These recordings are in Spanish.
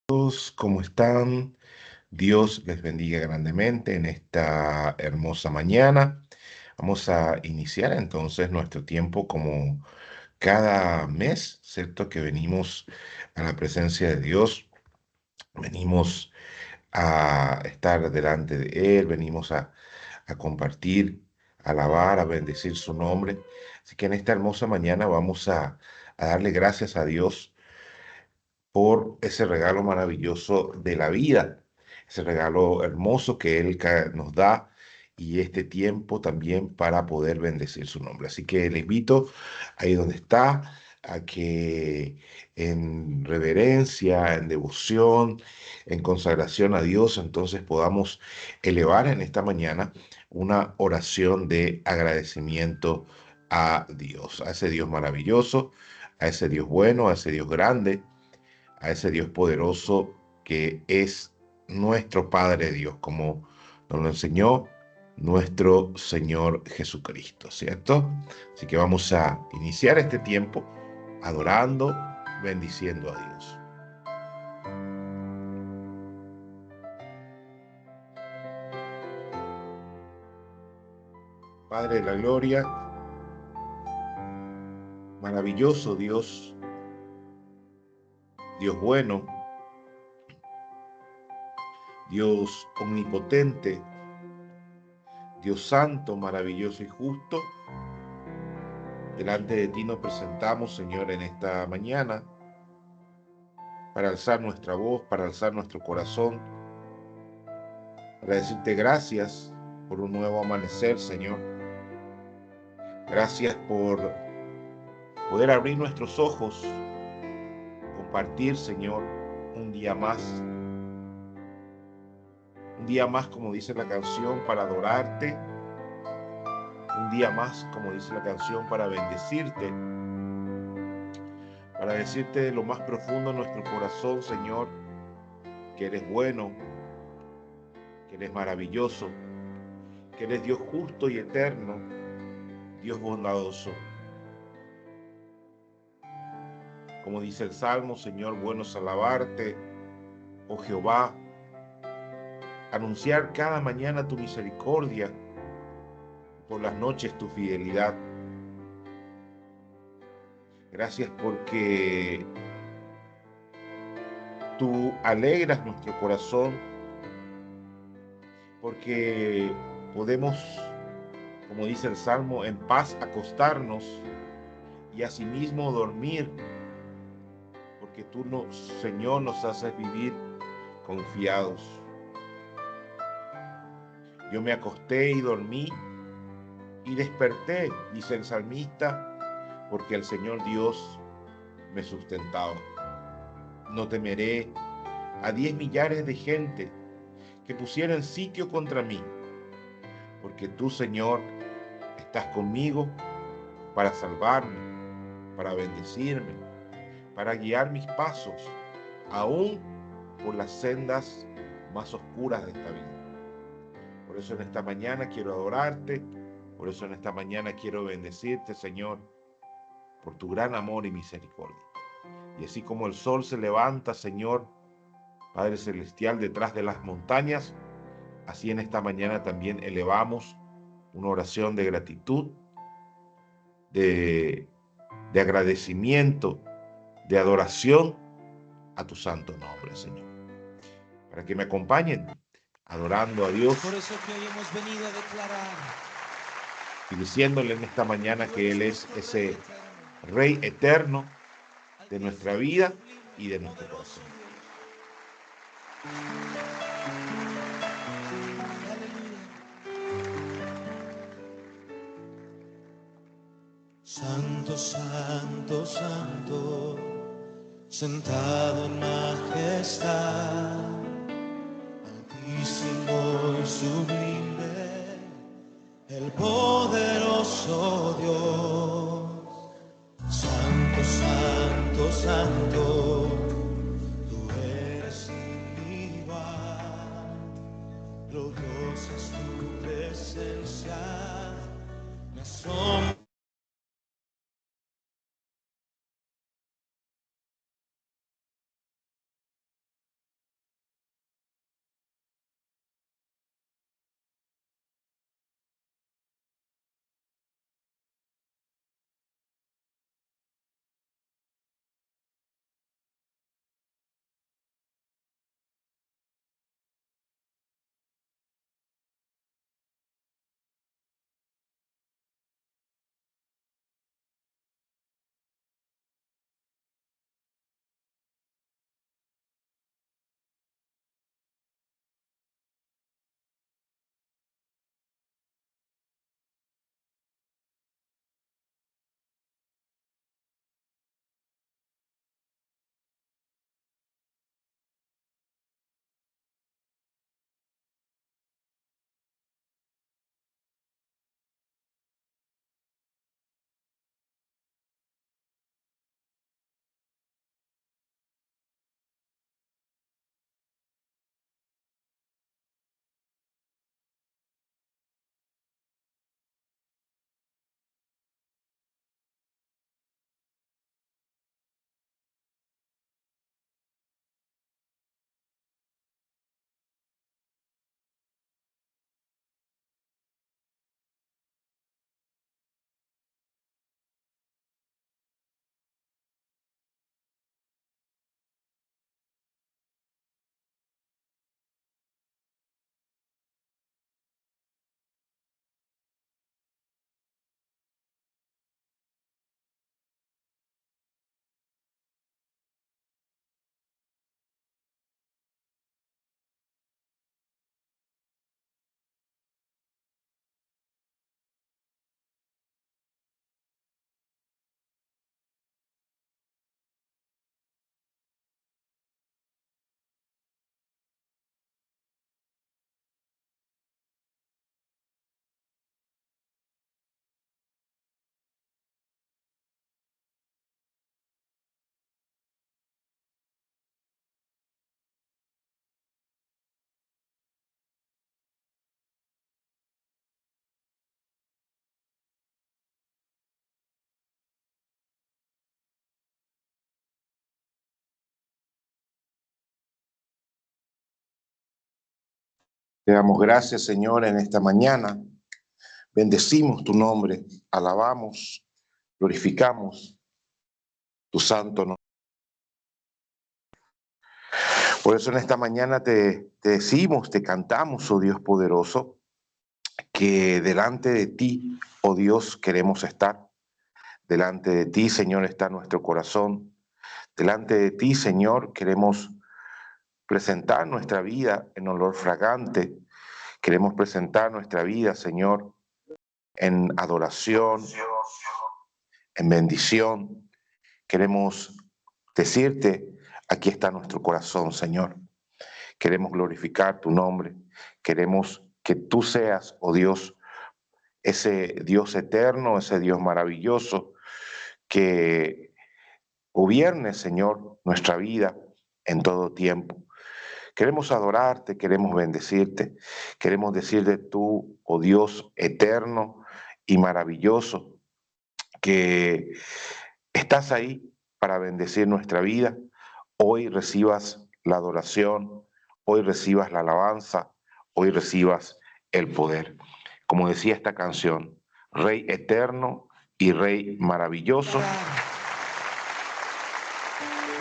Todos, ¿cómo están? Dios les bendiga grandemente en esta hermosa mañana. Vamos a iniciar entonces nuestro tiempo como cada mes, ¿cierto? Que venimos a la presencia de Dios, venimos a estar delante de Él, venimos a compartir, a alabar, a bendecir su nombre. Así que en esta hermosa mañana vamos a darle gracias a Dios por ese regalo maravilloso de la vida, ese regalo hermoso que Él nos da y este tiempo también para poder bendecir su nombre. Así que le invito ahí donde está a que en reverencia, en devoción, en consagración a Dios, entonces podamos elevar en esta mañana una oración de agradecimiento a Dios, a ese Dios maravilloso, a ese Dios bueno, a ese Dios grande, a ese Dios poderoso que es nuestro Padre Dios, como nos lo enseñó nuestro Señor Jesucristo, ¿cierto? Así que vamos a iniciar este tiempo adorando, bendiciendo a Dios. Padre de la gloria, maravilloso Dios, Dios bueno, Dios omnipotente, Dios santo, maravilloso y justo. Delante de ti nos presentamos, Señor, en esta mañana para alzar nuestra voz, para alzar nuestro corazón, para decirte gracias por un nuevo amanecer, Señor. Gracias por poder abrir nuestros ojos, compartir, Señor, un día más, como dice la canción, para adorarte, un día más, como dice la canción, para bendecirte, para decirte de lo más profundo de nuestro corazón, Señor, que eres bueno, que eres maravilloso, que eres Dios justo y eterno, Dios bondadoso. Como dice el Salmo, Señor, bueno es alabarte, oh Jehová, anunciar cada mañana tu misericordia, por las noches tu fidelidad. Gracias porque tú alegras nuestro corazón, porque podemos, como dice el Salmo, en paz acostarnos y asimismo dormir, porque tú, Señor, nos haces vivir confiados. Yo me acosté y dormí y desperté, dice el salmista, porque el Señor Dios me sustentaba. No temeré a 10 millares de gente que pusieran sitio contra mí, porque tú, Señor, estás conmigo para salvarme, para bendecirme, para guiar mis pasos, aún por las sendas más oscuras de esta vida. Por eso en esta mañana quiero adorarte, por eso en esta mañana quiero bendecirte, Señor, por tu gran amor y misericordia. Y así como el sol se levanta, Señor, Padre Celestial, detrás de las montañas, así en esta mañana también elevamos una oración de gratitud, de, de agradecimiento, de adoración a tu santo nombre, Señor. Para que me acompañen adorando a Dios. Por eso que hoy hemos venido a declarar Y diciéndole en esta mañana que Él es ese Rey eterno de nuestra vida y de nuestro corazón. Santo, santo, santo, sentado en majestad, altísimo y sublime, el poderoso Dios. Santo, santo, santo, tú eres sin igual, gloriosa es tu presencia, me asombra. Te damos gracias, Señor, en esta mañana. Bendecimos tu nombre, alabamos, glorificamos tu santo nombre. Por eso en esta mañana te decimos, te cantamos, oh Dios poderoso, que delante de ti, oh Dios, queremos estar. Delante de ti, Señor, está nuestro corazón. Delante de ti, Señor, queremos presentar nuestra vida en olor fragante. Queremos presentar nuestra vida, Señor, en adoración, en bendición. Queremos decirte, aquí está nuestro corazón, Señor. Queremos glorificar tu nombre. Queremos que tú seas, oh Dios, ese Dios eterno, ese Dios maravilloso, que gobierne, Señor, nuestra vida en todo tiempo. Queremos adorarte, queremos bendecirte, queremos decirte tú, oh Dios eterno y maravilloso, que estás ahí para bendecir nuestra vida. Hoy recibas la adoración, hoy recibas la alabanza, hoy recibas el poder. Como decía esta canción, Rey eterno y Rey maravilloso.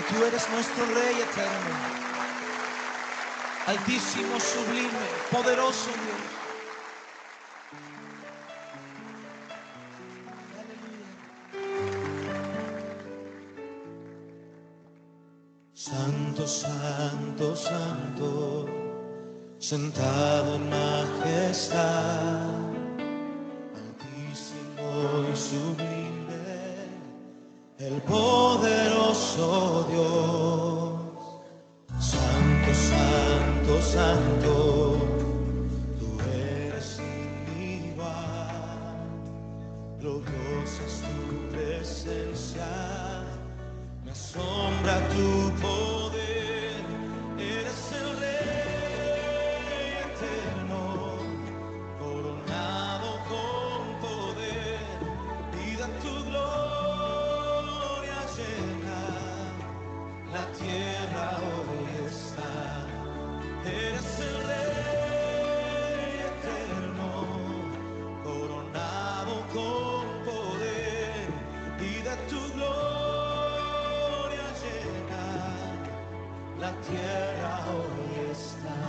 Tú eres nuestro Rey eterno, altísimo, sublime, poderoso Dios. Santo, santo, santo, sentado en majestad, altísimo y sublime, el poderoso Dios. Santo, santo, santo, tú eres sin igual, gloriosa es tu presencia, me asombra tu poder, eres el Rey eterno, coronado con poder, y de tu gloria llena la tierra hoy está. Eres el Rey eterno, coronado con poder, y de tu gloria llena la tierra hoy está.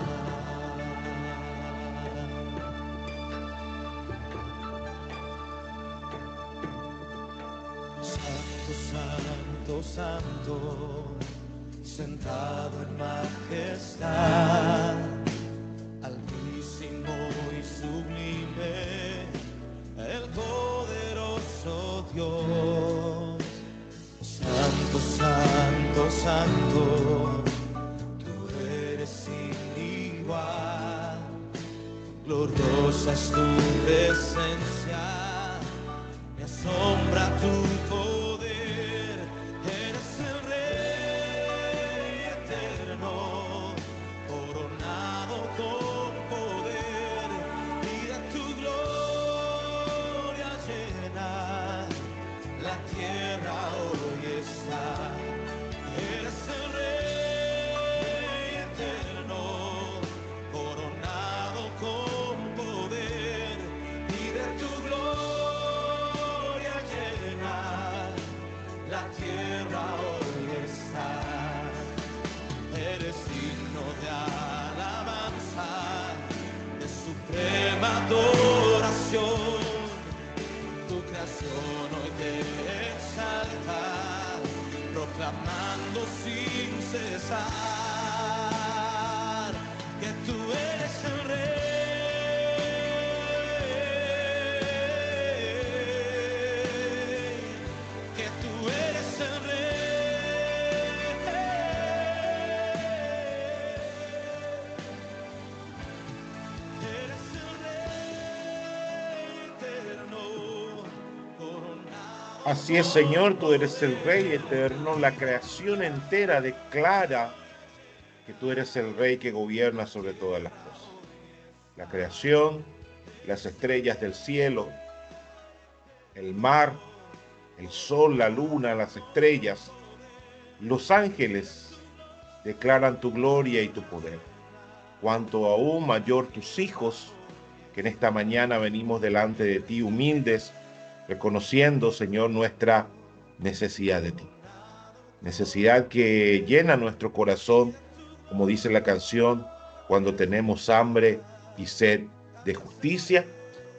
Santo, santo, santo, sentado en majestad, altísimo y sublime, el poderoso Dios. Santo, santo, santo, tú eres sin igual, gloriosa es tu presencia, me asombra tu poder, eres el Rey eterno, coronado con poder, y de tu gloria llena la tierra hoy está. Eres el Rey eterno, coronado con poder, y de tu gloria llena la tierra hoy está. Eres digno de alabanza, de suprema adoración. Tu creación hoy te exalta, proclamando sin cesar que tú eres el Rey, que tú eres el Rey, eres el Rey eterno, coronado. Así es, Señor, tú eres el Rey eterno. La creación entera declara que tú eres el Rey que gobierna sobre todas las cosas. La creación, las estrellas del cielo, el mar, el sol, la luna, las estrellas, los ángeles declaran tu gloria y tu poder. cuanto aún mayor tus hijos, que en esta mañana venimos delante de ti humildes, reconociendo, Señor, nuestra necesidad de ti. Necesidad que llena nuestro corazón, como dice la canción, cuando tenemos hambre y sed de justicia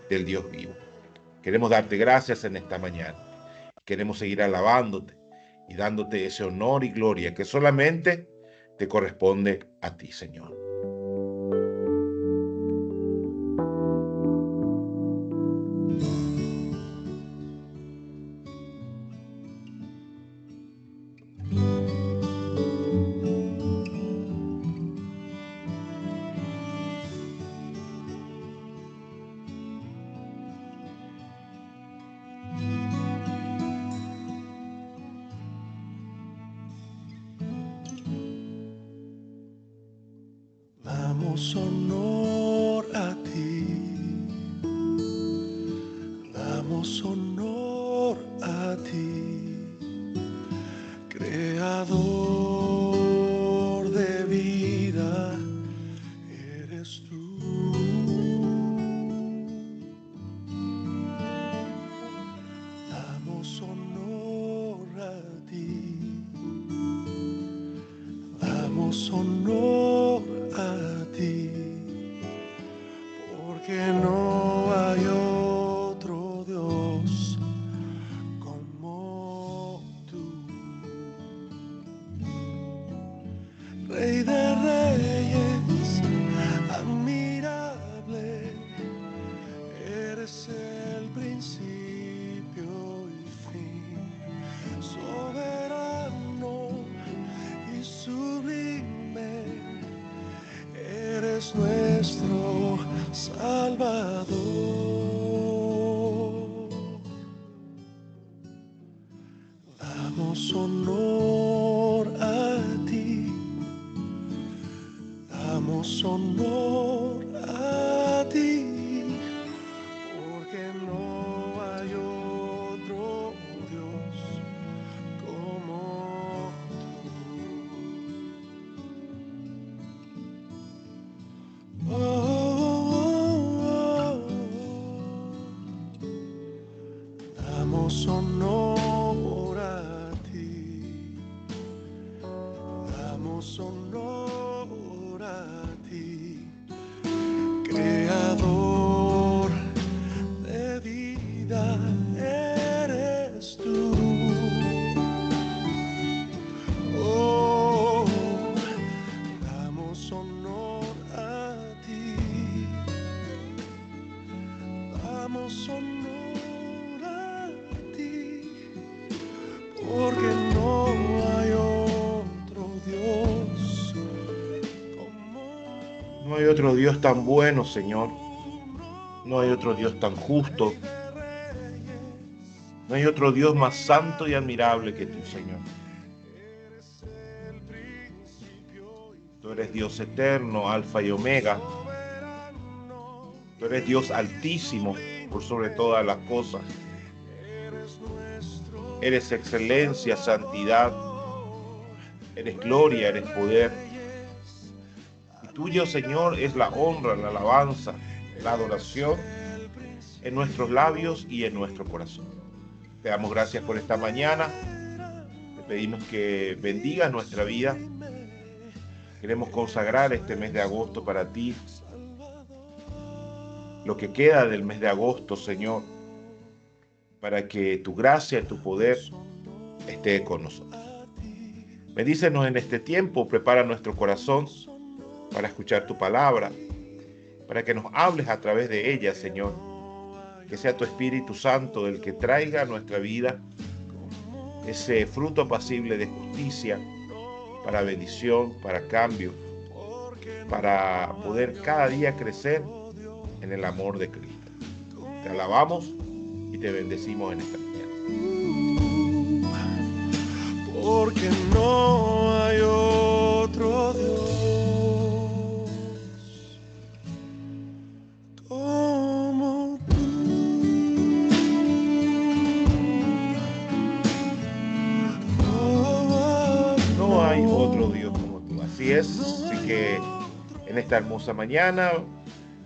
del Dios vivo. Queremos darte gracias en esta mañana. Queremos seguir alabándote y dándote ese honor y gloria que solamente te corresponde a ti, Señor. Damos honor a ti, damos honor a ti, creador de vida, eres tú. Damos honor a ti, damos honor a ti, porque no hay otro Dios como tú. Rey de reyes, admirable, eres el principio y fin, soberano y sublime, eres nuestro Salvador. Damos honor a ti, damos honor a ti, porque no hay otro Dios como tú. Damos honor a ti, damos honor a ti, creador de vida, eres tú. Oh, damos honor a ti, damos honor a ti, porque no hay otro Dios como No hay otro Dios tan bueno, Señor. No hay otro Dios tan justo. No hay otro Dios más santo y admirable que tú, Señor. Tú eres Dios eterno, Alfa y Omega. Tú eres Dios altísimo por sobre todas las cosas. Eres excelencia, santidad. Eres gloria, eres poder. Y tuyo, Señor, es la honra, la alabanza, la adoración en nuestros labios y en nuestro corazón. Te damos gracias por esta mañana. Te pedimos que bendigas nuestra vida. Queremos consagrar este mes de agosto para ti. Lo que queda del mes de agosto, Señor, para que tu gracia y tu poder esté con nosotros. Bendícenos en este tiempo, prepara nuestro corazón para escuchar tu palabra, para que nos hables a través de ella, Señor. Que sea tu Espíritu Santo el que traiga a nuestra vida ese fruto apacible de justicia, para bendición, para cambio, para poder cada día crecer en el amor de Cristo. Te alabamos y te bendecimos en esta mañana. porque no hay otro Dios como tú. No hay otro Dios como tú. Así es, así que en esta hermosa mañana.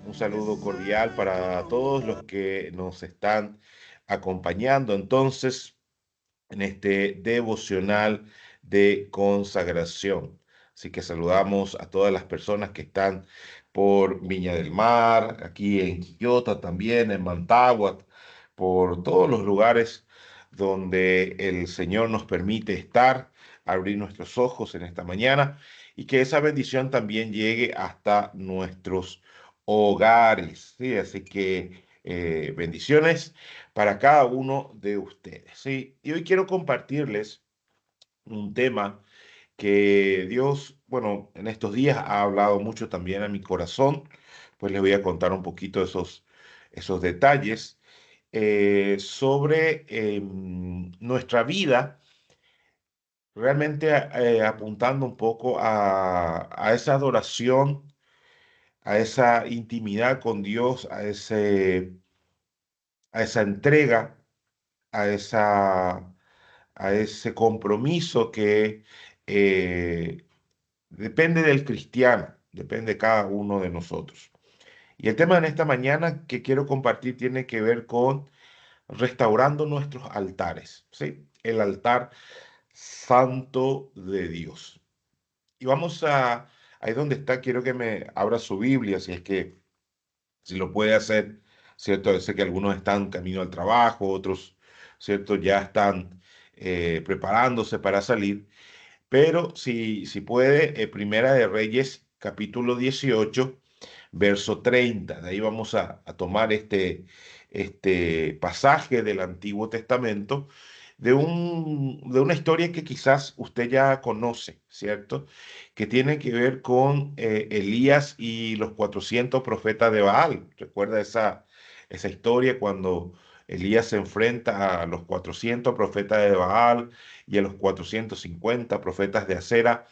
Un saludo cordial para todos los que nos están acompañando entonces en este devocional de consagración. Así que saludamos a todas las personas que están por Viña del Mar, aquí en Quillota también, en Mantagua, por todos los lugares donde el Señor nos permite estar, abrir nuestros ojos en esta mañana y que esa bendición también llegue hasta nuestros hogares. ¿Sí? Así que bendiciones para cada uno de ustedes. ¿Sí? Y hoy quiero compartirles un tema que Dios, bueno, en estos días ha hablado mucho también a mi corazón. Pues les voy a contar un poquito esos detalles sobre nuestra vida, realmente apuntando un poco a esa adoración, a esa intimidad con Dios, a esa entrega, a a ese compromiso que eh, depende del cristiano, depende de cada uno de nosotros. Y el tema de esta mañana que quiero compartir tiene que ver con restaurando nuestros altares, ¿sí? El altar santo de Dios. Y ahí donde está, quiero que me abra su Biblia, si es que, si lo puede hacer, ¿cierto? Sé que algunos están camino al trabajo, otros, ¿cierto? Ya están preparándose para salir. Pero si puede, Primera de Reyes, capítulo 18, verso 30. De ahí vamos a tomar este pasaje del Antiguo Testamento de una historia que quizás usted ya conoce, ¿cierto? Que tiene que ver con Elías y los 400 profetas de Baal. ¿Recuerda esa historia cuando Elías se enfrenta a los 400 profetas de Baal y a los 450 profetas de Acera?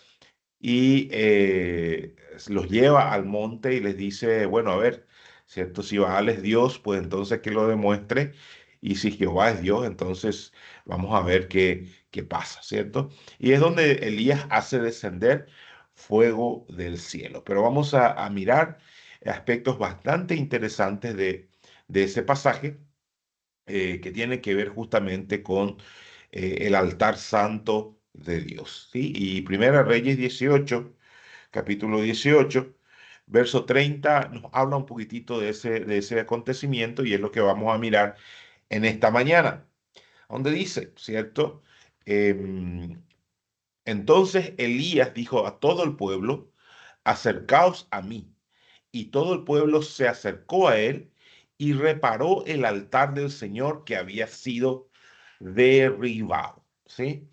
Y los lleva al monte y les dice, bueno, a ver, ¿cierto? Si Baal es Dios, pues entonces que lo demuestre. Y si Jehová es Dios, entonces vamos a ver qué pasa, ¿cierto? Y es donde Elías hace descender fuego del cielo. Pero vamos a mirar aspectos bastante interesantes de ese pasaje que tiene que ver justamente con el altar santo de Dios, ¿sí? Y Primera Reyes 18, capítulo 18, verso 30, nos habla un poquitito de ese acontecimiento y es lo que vamos a mirar en esta mañana, donde dice, ¿cierto? Em, entonces Elías dijo a todo el pueblo, acercaos a mí. Y todo el pueblo se acercó a él y reparó el altar del Señor que había sido derribado, ¿sí?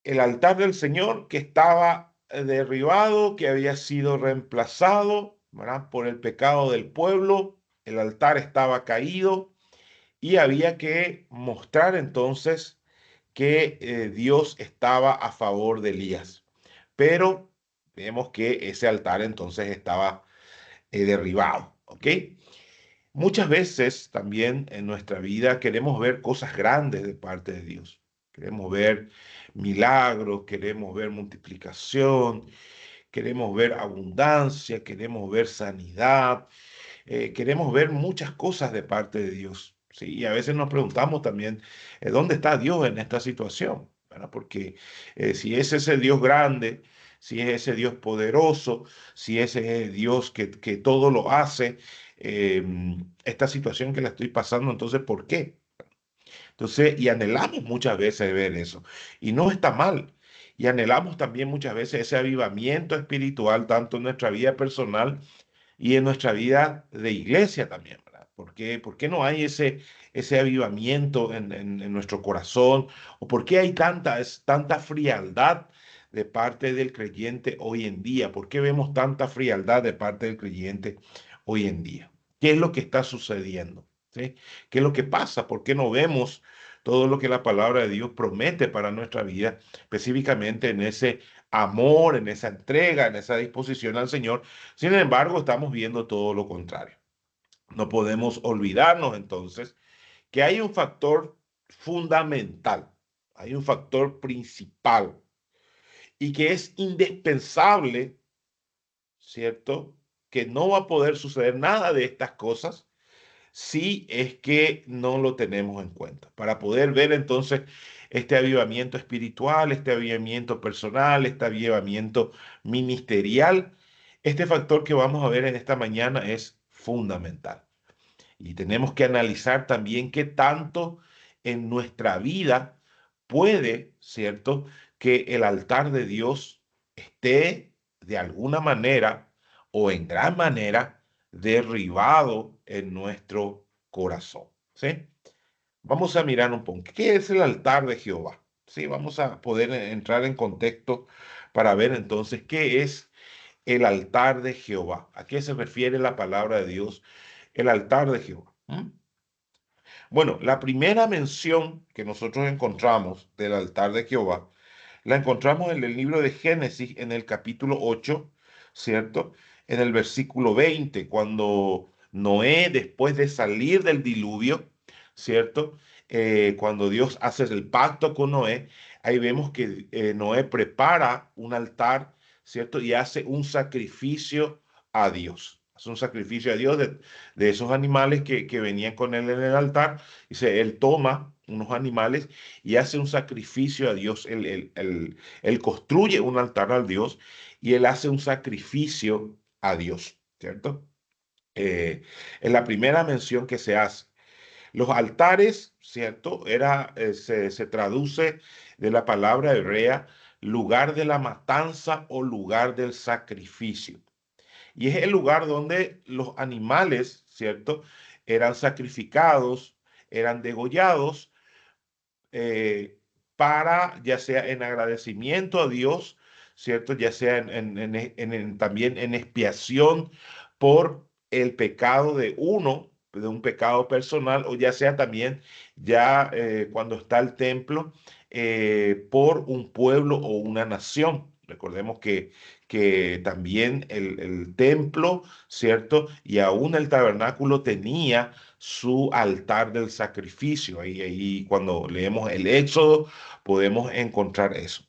El altar del Señor que estaba derribado, que había sido reemplazado, ¿verdad? Por el pecado del pueblo. El altar estaba caído y había que mostrar entonces que Dios estaba a favor de Elías. Pero vemos que ese altar entonces estaba derribado, ¿ok? Muchas veces también en nuestra vida queremos ver cosas grandes de parte de Dios. Queremos ver milagros, queremos ver multiplicación, queremos ver abundancia, queremos ver sanidad, queremos ver muchas cosas de parte de Dios. ¿Sí? Y a veces nos preguntamos también, ¿dónde está Dios en esta situación? ¿Verdad? Porque si es ese Dios grande, si es ese Dios poderoso, si es ese Dios que todo lo hace, eh, esta situación que la estoy pasando, entonces, ¿por qué? Entonces, y anhelamos muchas veces ver eso. Y no está mal. Y anhelamos también muchas veces ese avivamiento espiritual, tanto en nuestra vida personal y en nuestra vida de iglesia también, ¿verdad? Por qué no hay ese avivamiento en nuestro corazón? ¿O por qué hay tanta frialdad de parte del creyente hoy en día? ¿Por qué vemos tanta frialdad de parte del creyente hoy en día? ¿Qué es lo que está sucediendo? ¿Sí? ¿Qué es lo que pasa? ¿Por qué no vemos todo lo que la palabra de Dios promete para nuestra vida, específicamente en ese amor, en esa entrega, en esa disposición al Señor? Sin embargo, estamos viendo todo lo contrario. No podemos olvidarnos entonces que hay un factor fundamental, hay un factor principal y que es indispensable. ¿cierto? Que no va a poder suceder nada de estas cosas si es que no lo tenemos en cuenta. Para poder ver entonces este avivamiento espiritual, este avivamiento personal, este avivamiento ministerial, este factor que vamos a ver en esta mañana es fundamental. Y tenemos que analizar también qué tanto en nuestra vida puede, ¿cierto?, que el altar de Dios esté de alguna manera o en gran manera derribado en nuestro corazón, ¿sí? Vamos a mirar un poco. ¿Qué es el altar de Jehová? Sí, vamos a poder entrar en contexto para ver entonces qué es el altar de Jehová. ¿A qué se refiere la palabra de Dios? El altar de Jehová. Bueno, la primera mención que nosotros encontramos del altar de Jehová la encontramos en el libro de Génesis, en el capítulo 8, ¿cierto? En el versículo 20, cuando Noé, después de salir del diluvio, ¿cierto? Cuando Dios hace el pacto con Noé, ahí vemos que Noé prepara un altar, ¿cierto? Y hace un sacrificio a Dios. Hace un sacrificio a Dios de esos animales que venían con él en el altar. Dice, él toma unos animales y hace un sacrificio a Dios. Él construye un altar al Dios y él hace un sacrificio a Dios, ¿cierto? Es la primera mención que se hace. Los altares, ¿cierto? Se traduce de la palabra hebrea lugar de la matanza o lugar del sacrificio. Y es el lugar donde los animales, ¿cierto? Eran sacrificados, eran degollados eh, para, ya sea en agradecimiento a Dios, ¿cierto? Ya sea también en expiación por el pecado de uno, de un pecado personal, o ya sea también ya cuando está el templo por un pueblo o una nación. Recordemos que también el templo, ¿cierto? Y aún el tabernáculo tenía su altar del sacrificio. Ahí cuando leemos el Éxodo podemos encontrar eso.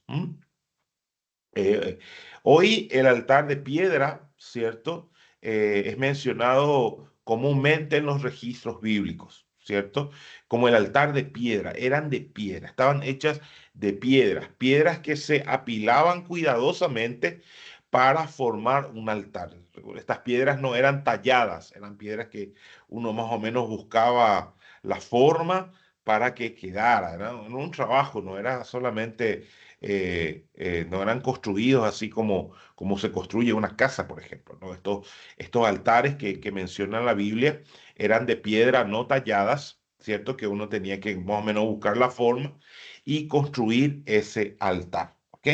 Eh, Hoy el altar de piedra, ¿cierto? Es mencionado comúnmente en los registros bíblicos, ¿cierto? Como el altar de piedra, eran de piedra, estaban hechas de piedras, piedras que se apilaban cuidadosamente para formar un altar. Estas piedras no eran talladas, eran piedras que uno más o menos buscaba la forma para que quedara, era un trabajo, no era solamente no eran construidos así como se construye una casa, por ejemplo, ¿no? Estos altares que menciona la Biblia eran de piedra no talladas, ¿cierto? Que uno tenía que más o menos buscar la forma y construir ese altar, ¿ok?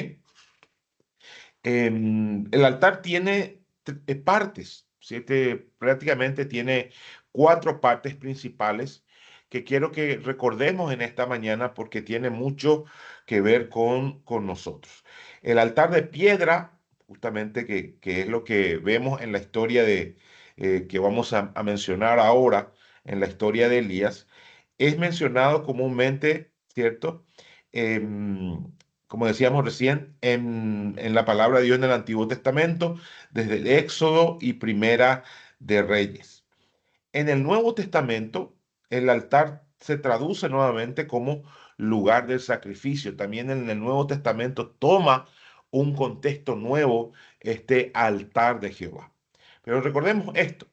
El altar tiene partes, prácticamente tiene cuatro partes principales que quiero que recordemos en esta mañana porque tiene mucho que ver con nosotros. El altar de piedra, justamente que es lo que vemos en la historia que vamos a mencionar ahora, en la historia de Elías, es mencionado comúnmente, ¿cierto? Em, Como decíamos recién, en la palabra de Dios en el Antiguo Testamento, desde el Éxodo y Primera de Reyes. En el Nuevo Testamento, el altar se traduce nuevamente como lugar del sacrificio. También en el Nuevo Testamento toma un contexto nuevo este altar de Jehová. Pero recordemos esto,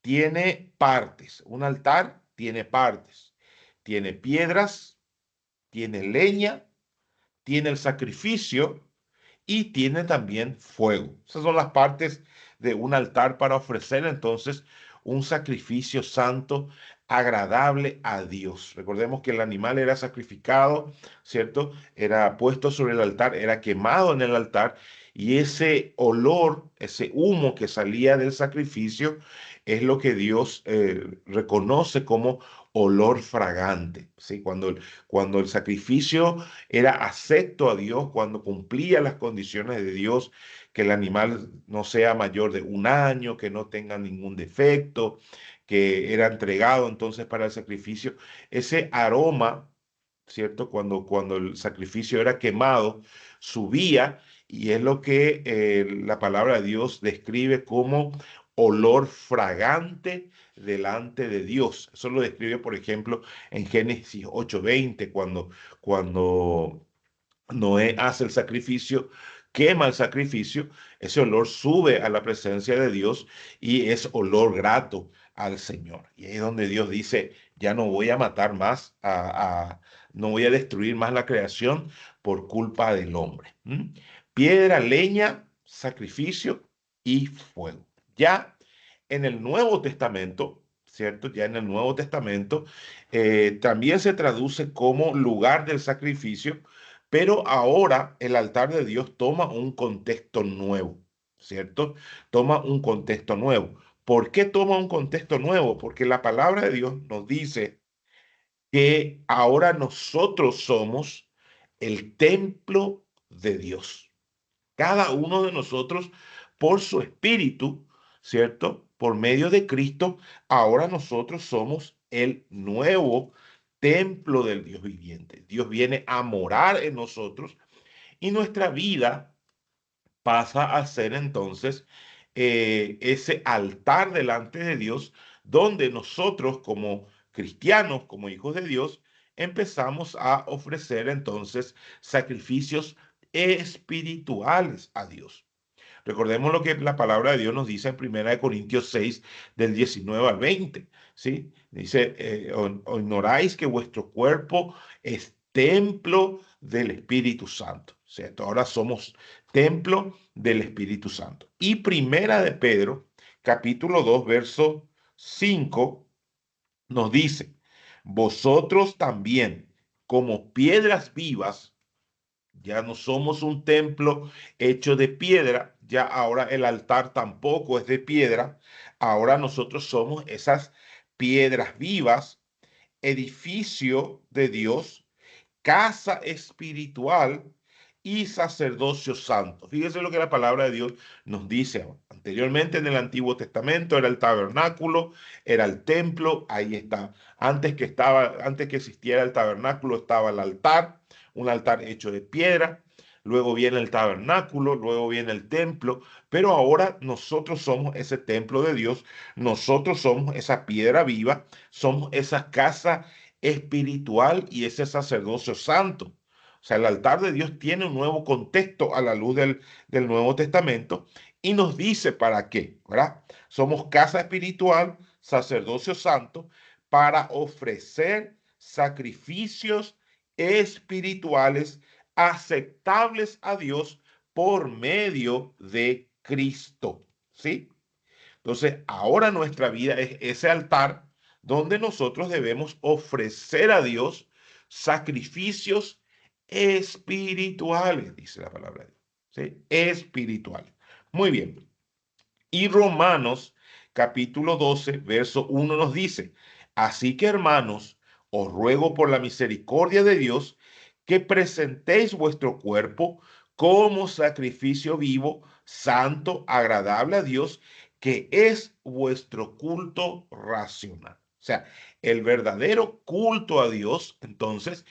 tiene partes. Un altar tiene partes. Tiene piedras, tiene leña, tiene el sacrificio y tiene también fuego. Esas son las partes de un altar para ofrecer entonces un sacrificio santo agradable a Dios. Recordemos que el animal era sacrificado, ¿cierto? Era puesto sobre el altar, era quemado en el altar y ese olor, ese humo que salía del sacrificio es lo que Dios reconoce como olor fragante, ¿sí? Cuando el sacrificio era acepto a Dios, cuando cumplía las condiciones de Dios, que el animal no sea mayor de un año, que no tenga ningún defecto, que era entregado entonces para el sacrificio, ese aroma, ¿cierto? Cuando el sacrificio era quemado, subía y es lo que la palabra de Dios describe como olor fragante delante de Dios. Eso lo describe, por ejemplo, en Génesis 8:20, cuando Noé hace el sacrificio, quema el sacrificio, ese olor sube a la presencia de Dios y es olor grato al Señor. Y ahí es donde Dios dice, ya no voy a matar más, no voy a destruir más la creación por culpa del hombre. ¿Mm? Piedra, leña, sacrificio y fuego. Ya en el Nuevo Testamento, ¿cierto? Ya en el Nuevo Testamento también se traduce como lugar del sacrificio, pero ahora el altar de Dios toma un contexto nuevo, ¿cierto? Toma un contexto nuevo. ¿Por qué toma un contexto nuevo? Porque la palabra de Dios nos dice que ahora nosotros somos el templo de Dios. Cada uno de nosotros, por su espíritu, ¿cierto? Por medio de Cristo, ahora nosotros somos el nuevo templo del Dios viviente. Dios viene a morar en nosotros y nuestra vida pasa a ser entonces ese altar delante de Dios, donde nosotros como cristianos, como hijos de Dios, empezamos a ofrecer entonces sacrificios espirituales a Dios. Recordemos lo que la palabra de Dios nos dice en 1 Corintios 6 del 19 al 20, ¿sí? Dice, o ignoráis que vuestro cuerpo es templo del Espíritu Santo, ¿cierto? Ahora somos templo del Espíritu Santo. Y Primera de Pedro, capítulo 2 verso 5 nos dice, vosotros también, como piedras vivas, ya no somos un templo hecho de piedra, ya ahora el altar tampoco es de piedra, ahora nosotros somos esas piedras vivas, edificio de Dios, casa espiritual y sacerdocio santo. Fíjese lo que la palabra de Dios nos dice. Anteriormente en el Antiguo Testamento era el tabernáculo, era el templo, ahí está. Antes que existiera el tabernáculo estaba el altar, un altar hecho de piedra. Luego viene el tabernáculo, luego viene el templo, pero ahora nosotros somos ese templo de Dios, nosotros somos esa piedra viva, somos esa casa espiritual y ese sacerdocio santo. O sea, el altar de Dios tiene un nuevo contexto a la luz del Nuevo Testamento y nos dice para qué, ¿verdad? Somos casa espiritual, sacerdocio santo, para ofrecer sacrificios espirituales aceptables a Dios por medio de Cristo, ¿sí? Entonces, ahora nuestra vida es ese altar donde nosotros debemos ofrecer a Dios sacrificios espirituales, dice la palabra de Dios. ¿Sí? Espirituales. Muy bien. Y Romanos capítulo 12, verso 1 nos dice, así que hermanos, os ruego por la misericordia de Dios que presentéis vuestro cuerpo como sacrificio vivo, santo, agradable a Dios, que es vuestro culto racional. O sea, el verdadero culto a Dios, entonces,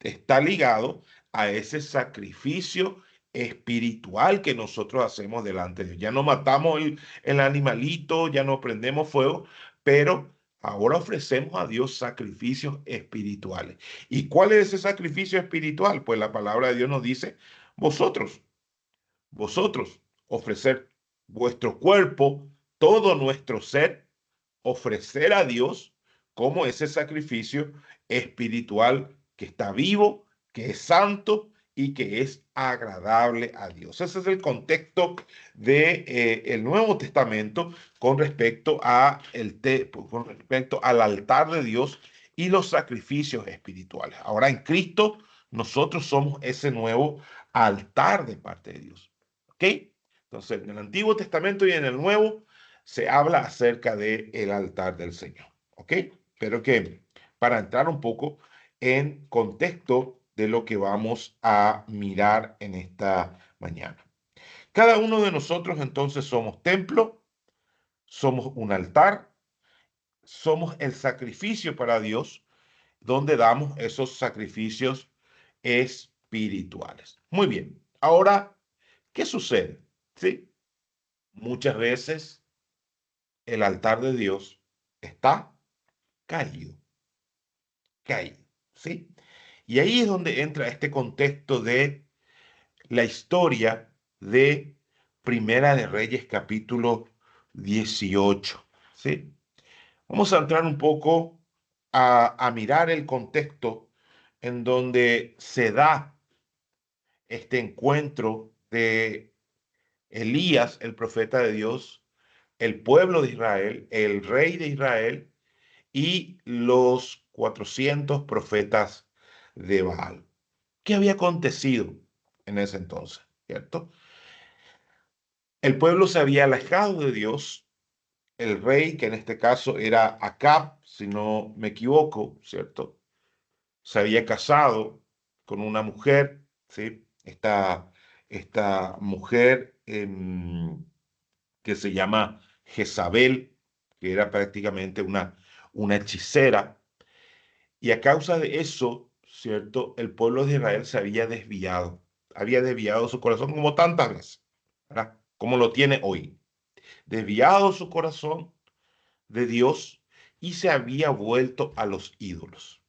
está ligado a ese sacrificio espiritual que nosotros hacemos delante de Dios. Ya no matamos el animalito, ya no prendemos fuego, pero ahora ofrecemos a Dios sacrificios espirituales. ¿Y cuál es ese sacrificio espiritual? Pues la palabra de Dios nos dice, vosotros, vosotros, ofrecer vuestro cuerpo, todo nuestro ser, ofrecer a Dios como ese sacrificio espiritual que está vivo, que es santo y que es agradable a Dios. Ese es el contexto de, el Nuevo Testamento con respecto al altar de Dios y los sacrificios espirituales. Ahora en Cristo nosotros somos ese nuevo altar de parte de Dios. ¿Ok? Entonces, en el Antiguo Testamento y en el Nuevo se habla acerca del altar del Señor. ¿Ok? Pero que para entrar un poco en contexto de lo que vamos a mirar en esta mañana. Cada uno de nosotros entonces somos templo, somos un altar, somos el sacrificio para Dios, donde damos esos sacrificios espirituales. Muy bien, ahora ¿Qué sucede? ¿Sí? Muchas veces el altar de Dios está caído, caído, ¿sí? Y ahí es donde entra este contexto de la historia de Primera de Reyes capítulo 18, ¿sí? Vamos a entrar un poco a mirar el contexto en donde se da este encuentro de Elías, el profeta de Dios, el pueblo de Israel, el rey de Israel y los 400 profetas de Baal. ¿Qué había acontecido en ese entonces? ¿Cierto? El pueblo se había alejado de Dios, el rey, que en este caso era Acab, si no me equivoco, ¿cierto? Se había casado con una mujer, ¿sí? Esta mujer que se llama Jezabel, que era prácticamente una hechicera, y a causa de eso, ¿cierto? El pueblo de Israel se había desviado su corazón como tantas veces, ¿verdad? Como lo tiene hoy, desviado su corazón de Dios y se había vuelto a los ídolos.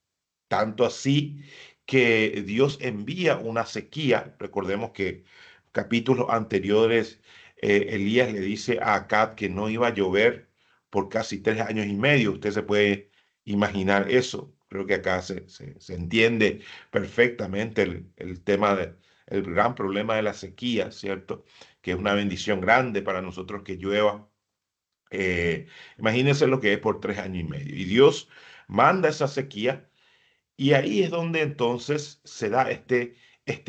Tanto así que Dios envía una sequía. Recordemos que capítulos anteriores, Elías le dice a Acab que no iba a llover por casi 3 años y medio. Usted se puede imaginar eso. Creo que acá se entiende perfectamente el tema el gran problema de la sequía, ¿cierto? Que es una bendición grande para nosotros que llueva. Eh, Imagínense lo que es por 3 años y medio. Y Dios manda esa sequía y ahí es donde entonces se da este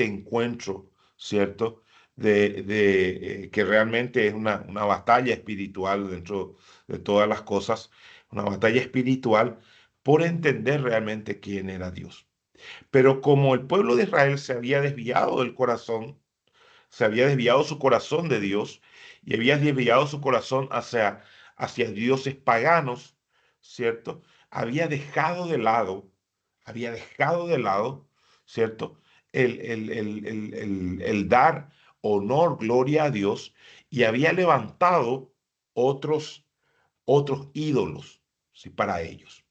encuentro, ¿cierto? Que realmente es una batalla espiritual dentro de todas las cosas, una batalla espiritual por entender realmente quién era Dios. Pero como el pueblo de Israel se había desviado del corazón, se había desviado su corazón de Dios y había desviado su corazón hacia dioses paganos, ¿cierto? Había dejado de lado, había dejado de lado, ¿cierto? El dar honor, gloria a Dios y había levantado otros ídolos, ¿sí? Para ellos.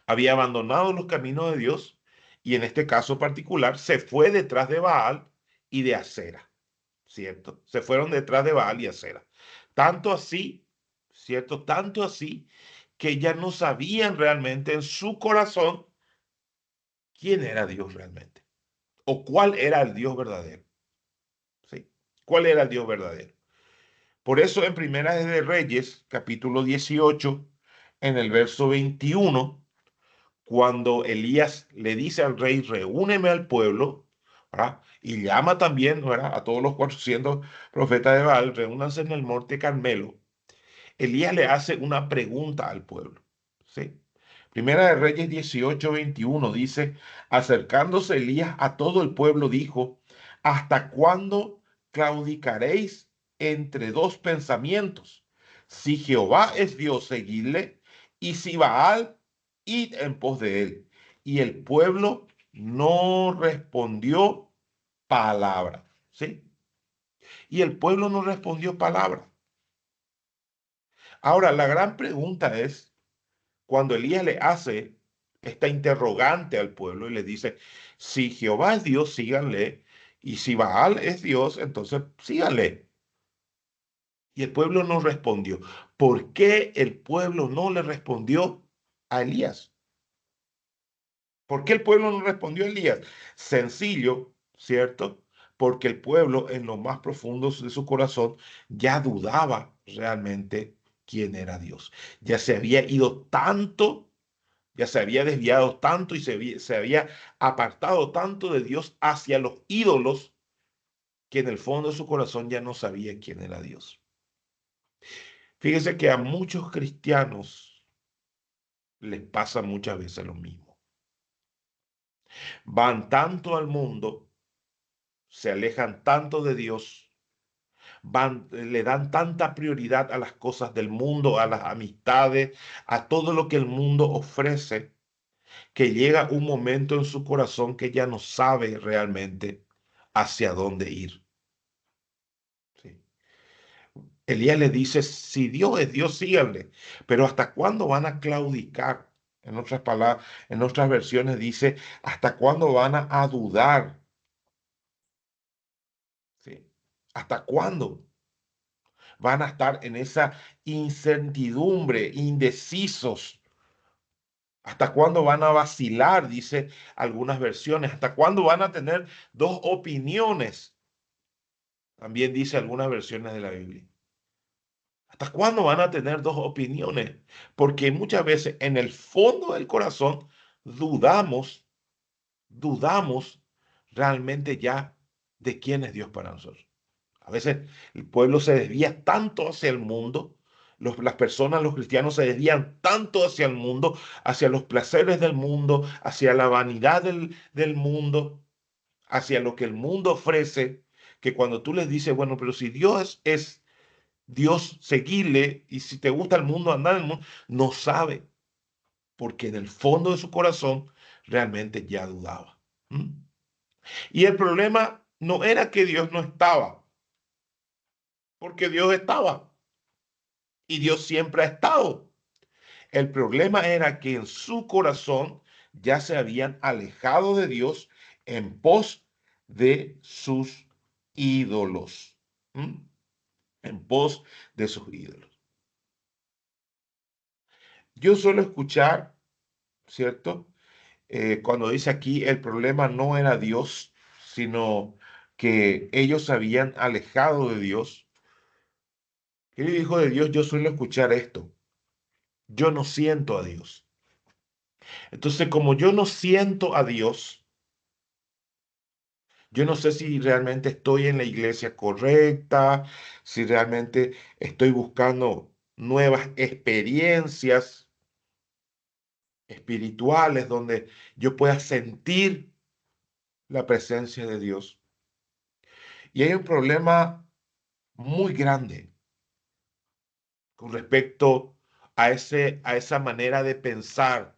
Había abandonado los caminos de Dios y en este caso particular se fue detrás de Baal y de Acera, ¿cierto? Se fueron detrás de Baal y Acera. Tanto así, ¿cierto? Tanto así que ya no sabían realmente en su corazón quién era Dios realmente o cuál era el Dios verdadero, ¿sí? ¿Cuál era el Dios verdadero? Por eso en Primera de Reyes, capítulo 18, en el verso 21, cuando Elías le dice al rey, reúneme al pueblo, ¿verdad? Y llama también, ¿verdad? A todos los 400 profetas de Baal, reúnanse en el monte Carmelo. Elías le hace una pregunta al pueblo, ¿sí? Primera de Reyes 18:21 dice, acercándose Elías a todo el pueblo, dijo, ¿hasta cuándo claudicaréis entre dos pensamientos? Si Jehová es Dios, seguidle, y si Baal, id en pos de él. Y el pueblo no respondió palabra, ¿sí? Y el pueblo no respondió palabra. Ahora, la gran pregunta es, cuando Elías le hace esta interrogante al pueblo y le dice, si Jehová es Dios, síganle, y si Baal es Dios, entonces síganle. Y el pueblo no respondió. ¿Por qué el pueblo no le respondió a Elías? ¿Por qué el pueblo no respondió a Elías? Sencillo, ¿cierto? Porque el pueblo en lo más profundo de su corazón ya dudaba realmente quién era Dios. Ya se había ido tanto, ya se había desviado tanto y se había apartado tanto de Dios hacia los ídolos que en el fondo de su corazón ya no sabía quién era Dios. Fíjese que a muchos cristianos les pasa muchas veces lo mismo. Van tanto al mundo, se alejan tanto de Dios, le dan tanta prioridad a las cosas del mundo, a las amistades, a todo lo que el mundo ofrece, que llega un momento en su corazón que ya no sabe realmente hacia dónde ir. Elías le dice, si Dios es Dios, síganle. Pero ¿hasta cuándo van a claudicar? En otras palabras, en otras versiones dice, ¿hasta cuándo van a dudar? ¿Sí? ¿Hasta cuándo van a estar en esa incertidumbre, indecisos? ¿Hasta cuándo van a vacilar? Dice algunas versiones. ¿Hasta cuándo van a tener dos opiniones? También dice algunas versiones de la Biblia. ¿Hasta cuándo van a tener dos opiniones? Porque muchas veces en el fondo del corazón dudamos, dudamos realmente ya de quién es Dios para nosotros. A veces el pueblo se desvía tanto hacia el mundo, las personas, los cristianos se desvían tanto hacia el mundo, hacia los placeres del mundo, hacia la vanidad del mundo, hacia lo que el mundo ofrece, que cuando tú les dices, bueno, pero si Dios es Dios, seguirle, y si te gusta el mundo, andar en el mundo, no sabe, porque en el fondo de su corazón realmente ya dudaba. ¿Mm? Y el problema no era que Dios no estaba, porque Dios estaba y Dios siempre ha estado. El problema era que en su corazón ya se habían alejado de Dios en pos de sus ídolos. ¿Mm? En pos de sus ídolos. Yo suelo escuchar, ¿cierto? Cuando dice aquí, el problema no era Dios, sino que ellos se habían alejado de Dios. Querido hijo de Dios, yo suelo escuchar esto. Yo no siento a Dios. Entonces, como yo no siento a Dios, yo no sé si realmente estoy en la iglesia correcta, si realmente estoy buscando nuevas experiencias espirituales donde yo pueda sentir la presencia de Dios. Y hay un problema muy grande con respecto a esa manera de pensar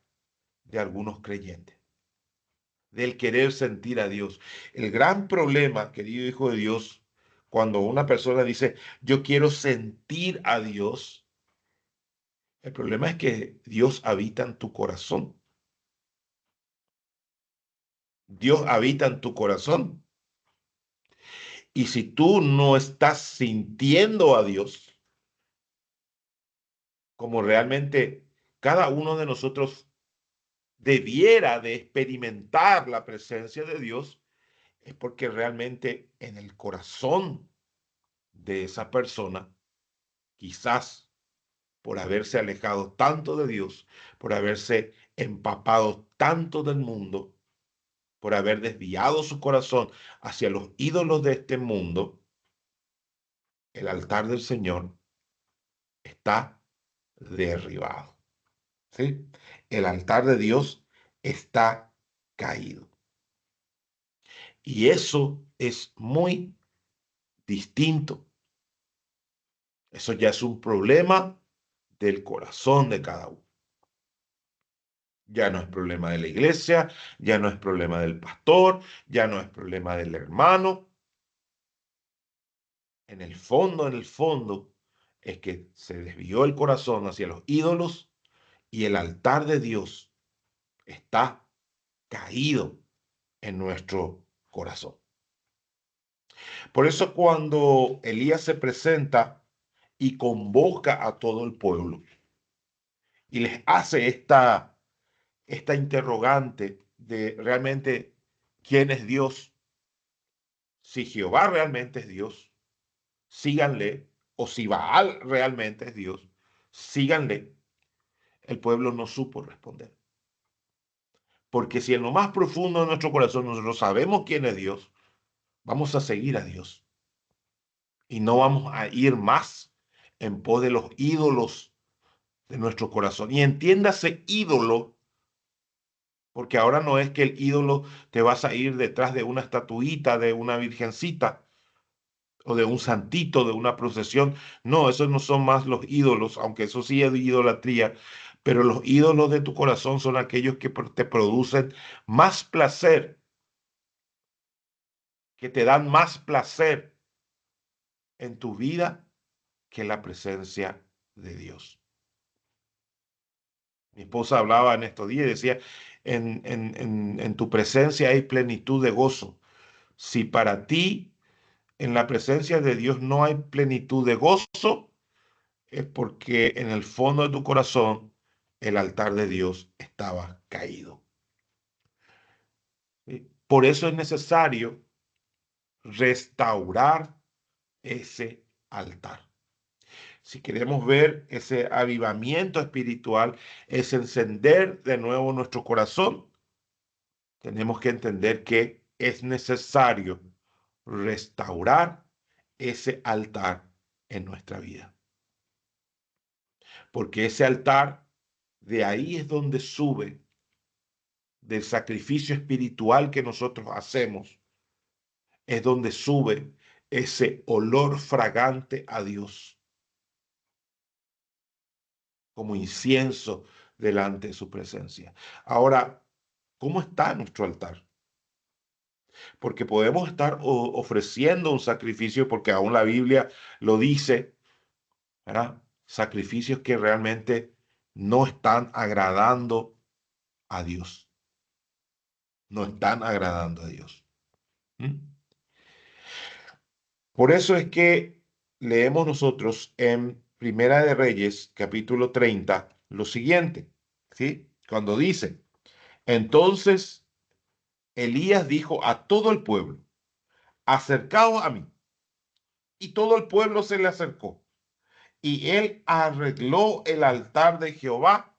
de algunos creyentes, del querer sentir a Dios. El gran problema, querido hijo de Dios, cuando una persona dice, yo quiero sentir a Dios, el problema es que Dios habita en tu corazón. Dios habita en tu corazón. Y si tú no estás sintiendo a Dios, como realmente cada uno de nosotros debiera de experimentar la presencia de Dios, es porque realmente en el corazón de esa persona, quizás por haberse alejado tanto de Dios, por haberse empapado tanto del mundo, por haber desviado su corazón hacia los ídolos de este mundo, el altar del Señor está derribado. ¿Sí? El altar de Dios está caído. Y eso es muy distinto. Eso ya es un problema del corazón de cada uno. Ya no es problema de la iglesia, ya no es problema del pastor, ya no es problema del hermano. En el fondo, es que se desvió el corazón hacia los ídolos y el altar de Dios está caído en nuestro corazón. Por eso cuando Elías se presenta y convoca a todo el pueblo y les hace esta interrogante de realmente quién es Dios, si Jehová realmente es Dios, síganle, o si Baal realmente es Dios, síganle. El pueblo no supo responder. Porque si en lo más profundo de nuestro corazón nosotros sabemos quién es Dios, vamos a seguir a Dios y no vamos a ir más en pos de los ídolos de nuestro corazón. Y entiéndase ídolo, porque ahora no es que el ídolo te vas a ir detrás de una estatuita, de una virgencita o de un santito, de una procesión. No, esos no son más los ídolos, aunque eso sí es idolatría. Pero los ídolos de tu corazón son aquellos que te producen más placer, que te dan más placer en tu vida que la presencia de Dios. Mi esposa hablaba en estos días y decía, en tu presencia hay plenitud de gozo. Si para ti en la presencia de Dios no hay plenitud de gozo, es porque en el fondo de tu corazón el altar de Dios estaba caído. ¿Sí? Por eso es necesario restaurar ese altar. Si queremos ver ese avivamiento espiritual, es encender de nuevo nuestro corazón, tenemos que entender que es necesario restaurar ese altar en nuestra vida. Porque ese altar, de ahí es donde sube, del sacrificio espiritual que nosotros hacemos, es donde sube ese olor fragante a Dios, como incienso delante de su presencia. Ahora, ¿cómo está nuestro altar? Porque podemos estar ofreciendo un sacrificio, porque aún la Biblia lo dice, ¿verdad? Sacrificios que realmente no están agradando a Dios. No están agradando a Dios. ¿Mm? Por eso es que leemos nosotros en Primera de Reyes, capítulo 30, lo siguiente, ¿sí? Cuando dice, entonces Elías dijo a todo el pueblo, acercaos a mí. Y todo el pueblo se le acercó. Y él arregló el altar de Jehová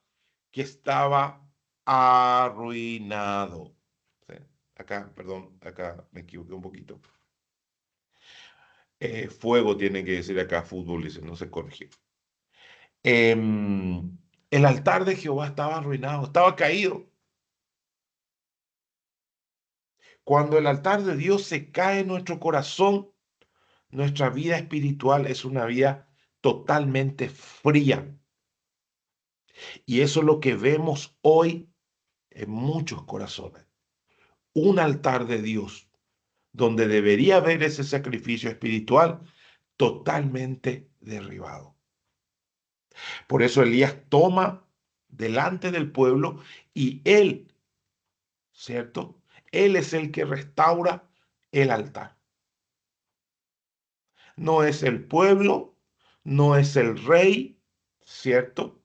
que estaba arruinado. Sí, acá, perdón, acá me equivoqué un poquito. Fuego tiene que decir acá, fútbol, dice, no se corrigió. El altar de Jehová estaba arruinado, estaba caído. Cuando el altar de Dios se cae en nuestro corazón, nuestra vida espiritual es una vida totalmente fría. Y eso es lo que vemos hoy en muchos corazones. Un altar de Dios donde debería haber ese sacrificio espiritual totalmente derribado. Por eso Elías toma delante del pueblo y él, ¿cierto? Él es el que restaura el altar. No es el pueblo, no es el rey, ¿cierto?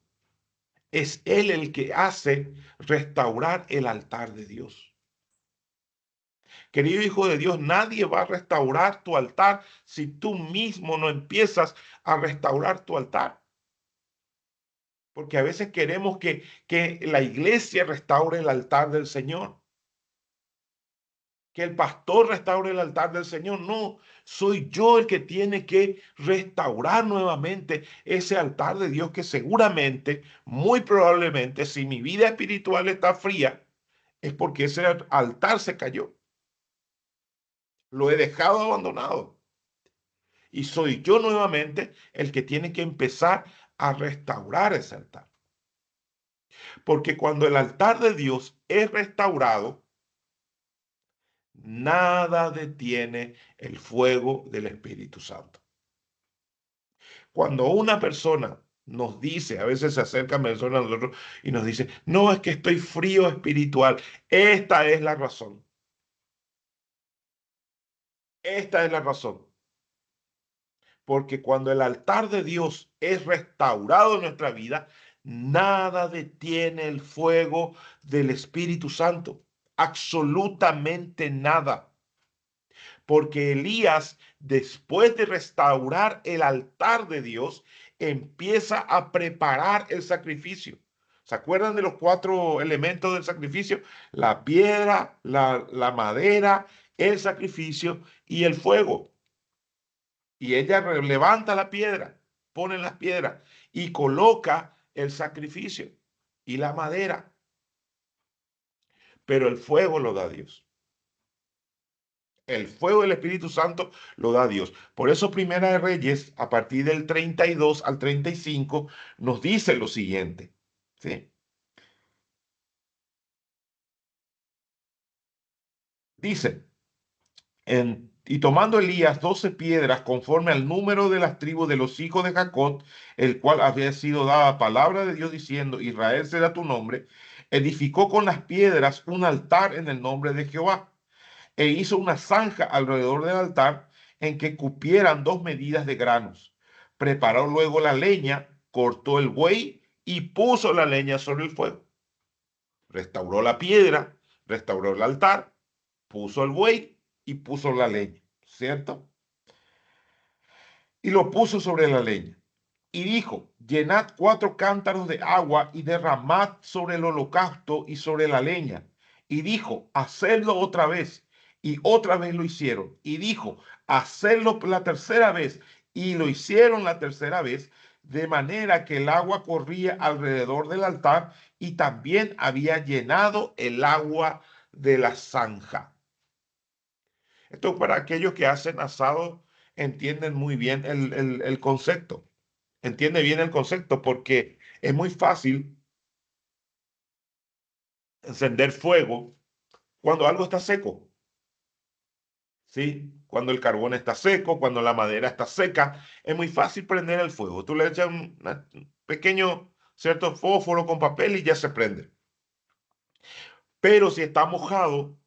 Es él el que hace restaurar el altar de Dios. Querido hijo de Dios, nadie va a restaurar tu altar si tú mismo no empiezas a restaurar tu altar. Porque a veces queremos que la iglesia restaure el altar del Señor, que el pastor restaure el altar del Señor. No, soy yo el que tiene que restaurar nuevamente ese altar de Dios que seguramente, muy probablemente, si mi vida espiritual está fría, es porque ese altar se cayó. Lo he dejado abandonado. Y soy yo nuevamente el que tiene que empezar a restaurar ese altar. Porque cuando el altar de Dios es restaurado, nada detiene el fuego del Espíritu Santo. Cuando una persona nos dice, a veces se acercan personas a nosotros y nos dice, no, es que estoy frío espiritual. Esta es la razón. Esta es la razón. Porque cuando el altar de Dios es restaurado en nuestra vida, nada detiene el fuego del Espíritu Santo. Absolutamente nada. Porque Elías, después de restaurar el altar de Dios, empieza a preparar el sacrificio. ¿Se acuerdan de los 4 elementos del sacrificio? La piedra, la madera, el sacrificio y el fuego. Y ella levanta la piedra, pone las piedras y coloca el sacrificio y la madera. Pero el fuego lo da Dios. El fuego del Espíritu Santo lo da Dios. Por eso Primera de Reyes, a partir del 32 al 35, nos dice lo siguiente. ¿Sí? Dice, Y tomando Elías 12 piedras conforme al número de las tribus de los hijos de Jacob, el cual había sido dada palabra de Dios diciendo, Israel será tu nombre, edificó con las piedras un altar en el nombre de Jehová e hizo una zanja alrededor del altar en que cupieran 2 medidas de granos. Preparó luego la leña, cortó el buey y puso la leña sobre el fuego. Restauró la piedra, restauró el altar, puso el buey y puso la leña, ¿cierto? Y lo puso sobre la leña. Y dijo, llenad 4 cántaros de agua y derramad sobre el holocausto y sobre la leña. Y dijo, hacedlo otra vez. Y otra vez lo hicieron. Y dijo, hacedlo la tercera vez. Y lo hicieron la tercera vez, de manera que el agua corría alrededor del altar y también había llenado el agua de la zanja. Esto para aquellos que hacen asado entienden muy bien el concepto. Entiende bien el concepto porque es muy fácil encender fuego cuando algo está seco, ¿sí? Cuando el carbón está seco, cuando la madera está seca, es muy fácil prender el fuego. Tú le echas un pequeño, cierto, fósforo con papel y ya se prende. Pero si está mojado,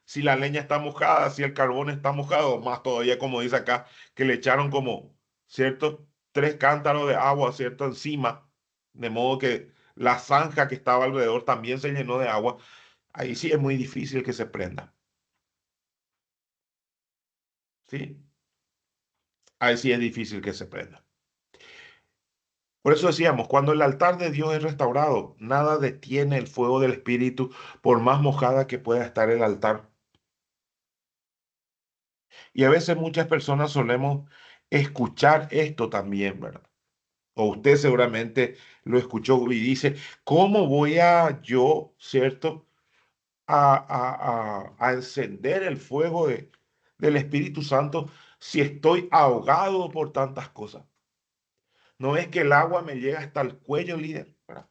si la leña está mojada, si el carbón está mojado, más todavía como dice acá, que le echaron como, ¿cierto? 3 cántaros de agua, ¿cierto? Encima, de modo que la zanja que estaba alrededor también se llenó de agua. Ahí sí es muy difícil que se prenda, ¿sí? Ahí sí es difícil que se prenda. Por eso decíamos, cuando el altar de Dios es restaurado, nada detiene el fuego del Espíritu, por más mojada que pueda estar el altar. Y a veces muchas personas solemos escuchar esto también, ¿verdad? O usted seguramente lo escuchó y dice, ¿cómo voy a yo, cierto, a encender el fuego del Espíritu Santo si estoy ahogado por tantas cosas? No es que el agua me llega hasta el cuello, líder, ¿verdad?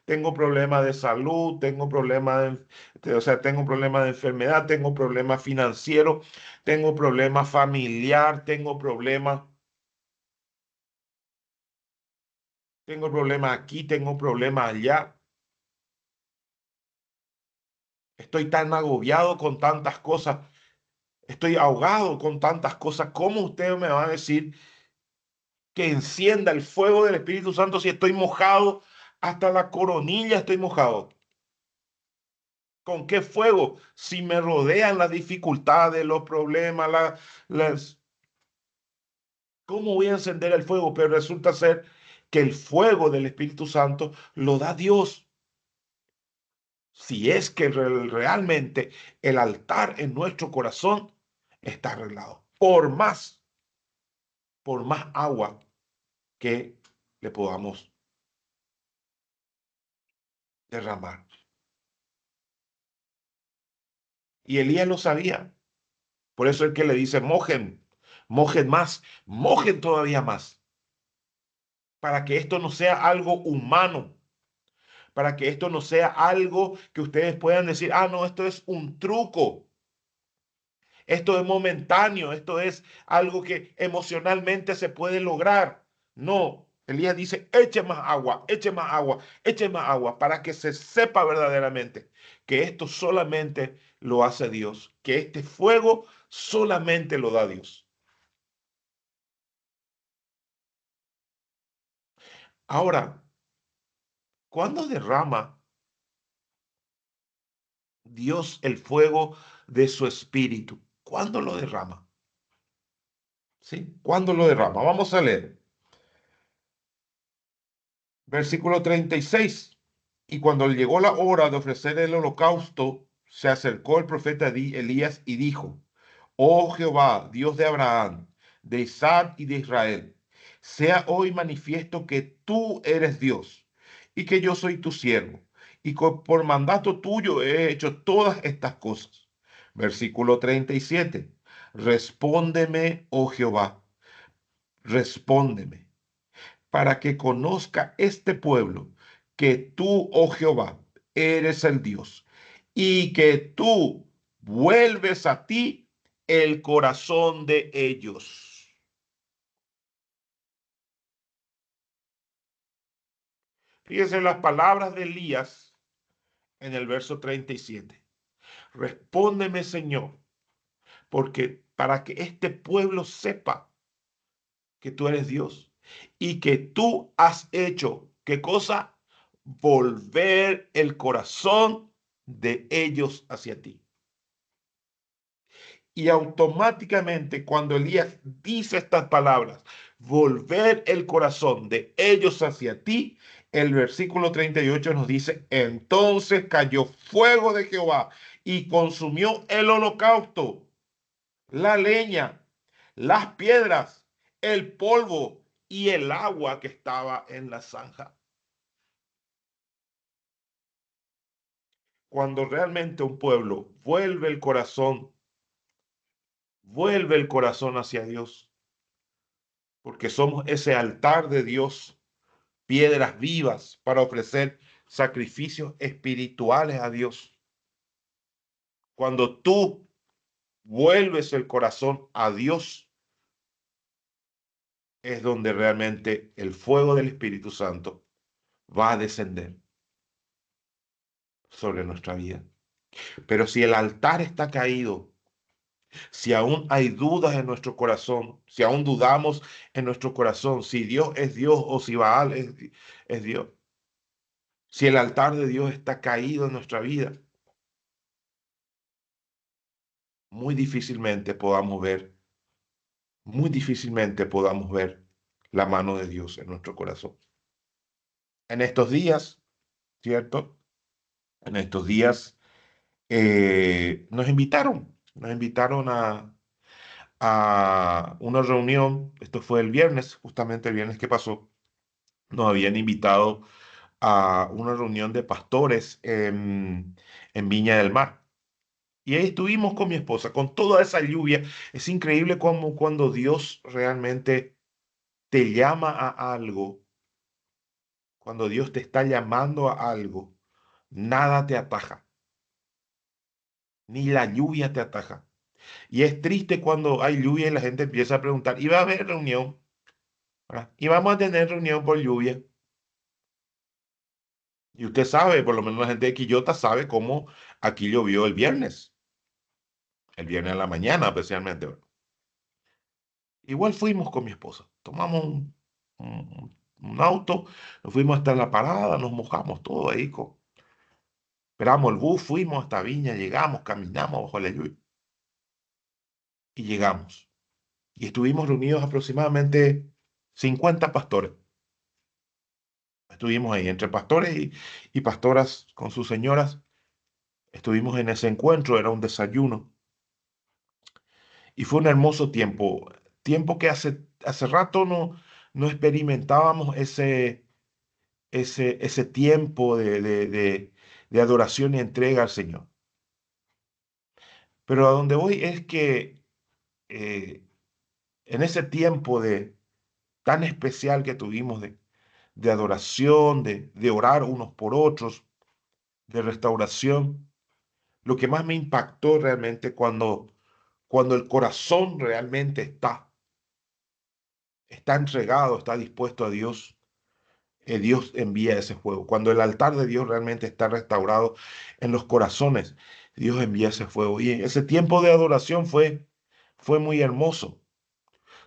Tengo problemas de salud, tengo problemas o sea, tengo problemas de enfermedad, tengo problemas financieros, tengo problemas familiar, tengo problemas aquí, tengo problemas allá. Estoy tan agobiado con tantas cosas, estoy ahogado con tantas cosas. ¿Cómo usted me va a decir que encienda el fuego del Espíritu Santo si estoy mojado hasta la coronilla, estoy mojado? ¿Con qué fuego? Si me rodean las dificultades, los problemas, las... ¿Cómo voy a encender el fuego? Pero resulta ser que el fuego del Espíritu Santo lo da Dios. Si es que realmente el altar en nuestro corazón está arreglado. Por más agua que le podamos derramar. Y Elías lo sabía. Por eso es que le dice, mojen, mojen más, mojen todavía más, para que esto no sea algo humano, para que esto no sea algo que ustedes puedan decir, ah, no, esto es un truco, esto es momentáneo, esto es algo que emocionalmente se puede lograr. No, Elías dice, eche más agua, eche más agua, eche más agua, para que se sepa verdaderamente que esto solamente lo hace Dios, que este fuego solamente lo da Dios. Ahora, ¿cuándo derrama Dios el fuego de su espíritu? ¿Cuándo lo derrama? ¿Sí? ¿Cuándo lo derrama? Vamos a leer. Versículo 36. Y cuando llegó la hora de ofrecer el holocausto, se acercó el profeta Elías y dijo, oh Jehová, Dios de Abraham, de Isaac y de Israel, sea hoy manifiesto que tú eres Dios y que yo soy tu siervo y que por mandato tuyo he hecho todas estas cosas. Versículo 37. Respóndeme, oh Jehová, respóndeme para que conozca este pueblo que tú, oh Jehová, eres el Dios y que tú vuelves a ti el corazón de ellos. Fíjense las palabras de Elías en el verso 37. Respóndeme, Señor, porque para que este pueblo sepa que tú eres Dios y que tú has hecho, ¿qué cosa? Volver el corazón de ellos hacia ti. Y automáticamente cuando Elías dice estas palabras, volver el corazón de ellos hacia ti, el versículo 38 nos dice, entonces cayó fuego de Jehová y consumió el holocausto, la leña, las piedras, el polvo y el agua que estaba en la zanja. Cuando realmente un pueblo vuelve el corazón hacia Dios, porque somos ese altar de Dios, piedras vivas para ofrecer sacrificios espirituales a Dios. Cuando tú vuelves el corazón a Dios, es donde realmente el fuego del Espíritu Santo va a descender sobre nuestra vida. Pero si el altar está caído, si aún hay dudas en nuestro corazón, si aún dudamos en nuestro corazón, si Dios es Dios o si Baal es Dios, si el altar de Dios está caído en nuestra vida, muy difícilmente podamos ver, muy difícilmente podamos ver la mano de Dios en nuestro corazón. En estos días, ¿cierto? En estos días nos invitaron a una reunión, esto fue el viernes, justamente el viernes que pasó, nos habían invitado a una reunión de pastores en Viña del Mar. Y ahí estuvimos con mi esposa, con toda esa lluvia. Es increíble cómo cuando Dios realmente te llama a algo, cuando Dios te está llamando a algo, nada te ataja, ni la lluvia te ataja. Y es triste cuando hay lluvia y la gente empieza a preguntar, ¿y va a haber reunión? ¿Verdad? ¿Y vamos a tener reunión por lluvia? Y usted sabe, por lo menos la gente de Quillota sabe cómo aquí llovió el viernes a la mañana especialmente. ¿Verdad? Igual fuimos con mi esposa, tomamos un auto, nos fuimos hasta la parada, nos mojamos todo ahí, esperamos el bus, fuimos hasta Viña, llegamos, caminamos bajo la lluvia y llegamos. Y estuvimos reunidos aproximadamente 50 pastores. Estuvimos ahí entre pastores y pastoras con sus señoras. Estuvimos en ese encuentro, era un desayuno. Y fue un hermoso tiempo, tiempo que hace rato no experimentábamos ese tiempo de adoración y entrega al Señor. Pero a donde voy es que eh, en ese tiempo tan especial que tuvimos de adoración, de orar unos por otros, de restauración, lo que más me impactó realmente cuando el corazón realmente está entregado, está dispuesto a Dios, Dios envía ese fuego. Cuando el altar de Dios realmente está restaurado en los corazones, Dios envía ese fuego. Y ese tiempo de adoración fue muy hermoso.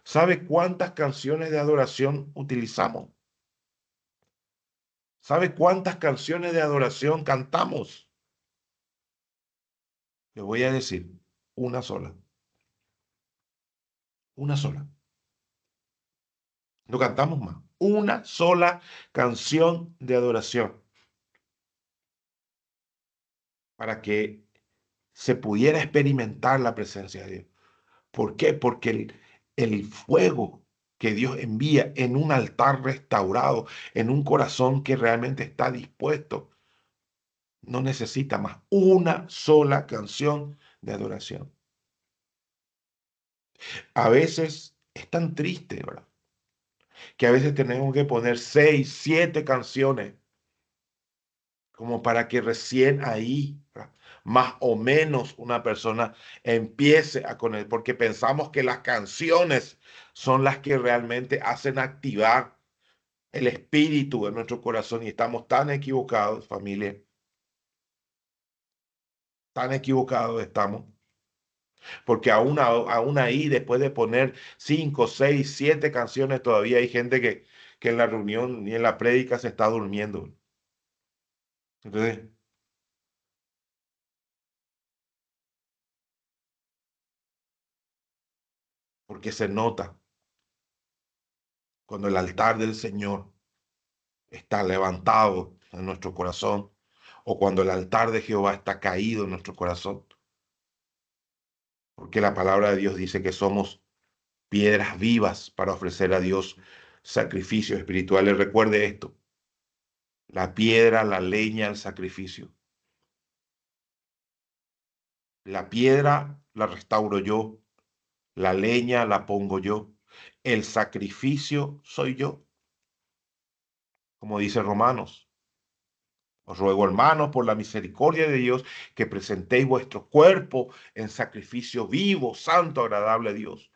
¿Sabe cuántas canciones de adoración utilizamos? ¿Sabe cuántas canciones de adoración cantamos? Le voy a decir una sola, una sola. No cantamos más. Una sola canción de adoración para que se pudiera experimentar la presencia de Dios. ¿Por qué? Porque el fuego que Dios envía en un altar restaurado, en un corazón que realmente está dispuesto, no necesita más una sola canción de adoración. A veces es tan triste, ¿verdad? Que a veces tenemos que poner 6, 7 canciones como para que recién ahí, ¿verdad? más o menos una persona empiece a con él, porque pensamos que las canciones son las que realmente hacen activar el espíritu en nuestro corazón y estamos tan equivocados, familia, tan equivocados estamos, porque aún ahí, después de poner 5, 6, 7 canciones, todavía hay gente que en la reunión ni en la prédica se está durmiendo. Entonces, porque se nota cuando el altar del Señor está levantado en nuestro corazón o cuando el altar de Jehová está caído en nuestro corazón, porque la palabra de Dios dice que somos piedras vivas para ofrecer a Dios sacrificios espirituales. Recuerde esto, la piedra, la leña, el sacrificio. La piedra la restauro yo, la leña la pongo yo, el sacrificio soy yo, como dice Romanos. Os ruego, hermanos, por la misericordia de Dios, que presentéis vuestro cuerpo en sacrificio vivo, santo, agradable a Dios,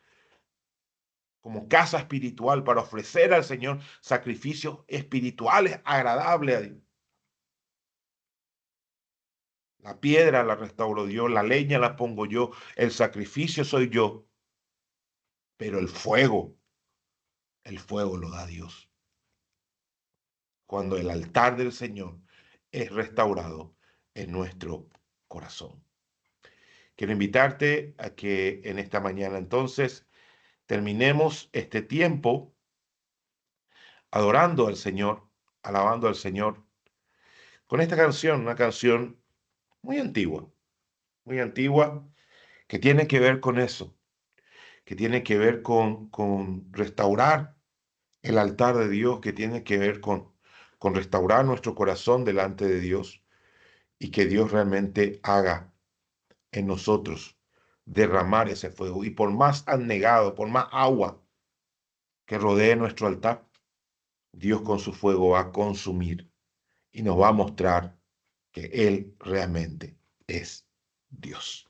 como casa espiritual para ofrecer al Señor sacrificios espirituales agradables a Dios. La piedra la restauro Dios, la leña la pongo yo, el sacrificio soy yo, pero el fuego lo da Dios. Cuando el altar del Señor es restaurado en nuestro corazón. Quiero invitarte a que en esta mañana entonces terminemos este tiempo adorando al Señor, alabando al Señor, con esta canción, una canción muy antigua, que tiene que ver con eso, que tiene que ver con restaurar el altar de Dios, que tiene que ver con restaurar nuestro corazón delante de Dios y que Dios realmente haga en nosotros derramar ese fuego. Y por más anegado, por más agua que rodee nuestro altar, Dios con su fuego va a consumir y nos va a mostrar que Él realmente es Dios.